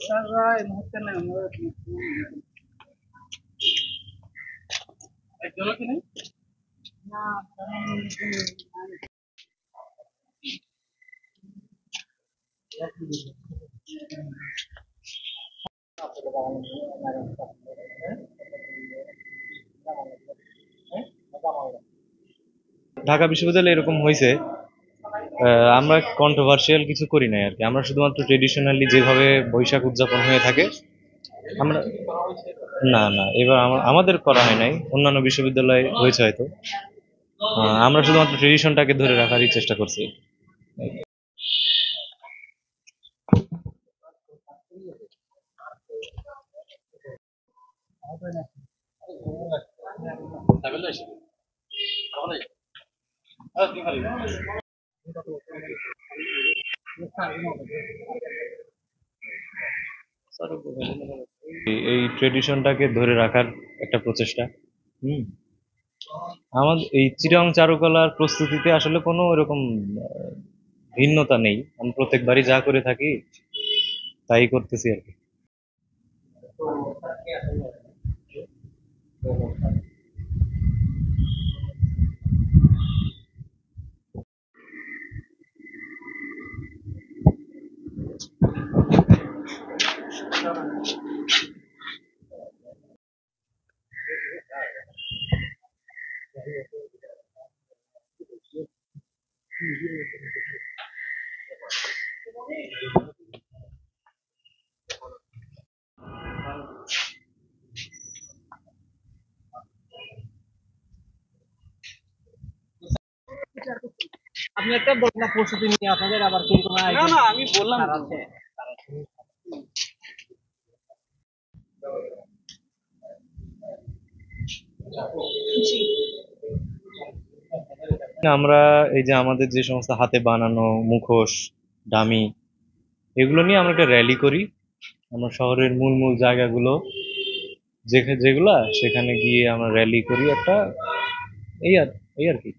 স্যাররা এই মুহূর্তে নেই, একজনও কি নেই? না, ঢাকা বিশ্ববিদ্যালয়ে এরকম হয়েছে। আমরা কন্ট্রোভার্সিয়াল কিছু করি নাই আর কি। আমরা শুধুমাত্র ট্রেডিশনালি যেভাবে বৈশাখ উদযাপন হয়ে থাকে আমরা, না না, এবার আমাদের করা হয় নাই, অন্যান্য বিশ্ববিদ্যালয়ে হয়েছে হয়তো। আমরা শুধুমাত্র ট্রেডিশনটাকে ধরে রাখারই চেষ্টা করছি। এই ট্রেডিশনটাকে ধরে রাখার একটা প্রচেষ্টা। হুম আমাদের এই চিরাং চারুকলার প্রস্তুতিতে আসলে কোনো এরকম ভিন্নতা নেই। আমি প্রত্যেকবারই যা করে থাকি তাই করতেছি আর কি। আপনি একটা বলেন না প্রস্তুতি নিয়ে আপনাদের আবার কিরকম আয়োজন? না, আমি বললাম আছে। আমরা এই যে আমাদের যে সমস্ত হাতে বানানো মুখোশ, ডামি, এগুলো নিয়ে আমরা একটা র্যালি করি। আমরা শহরের মূল মূল জায়গাগুলো যেগুলা সেখানে গিয়ে আমরা র্যালি করি একটা, এই আর এই আর কি।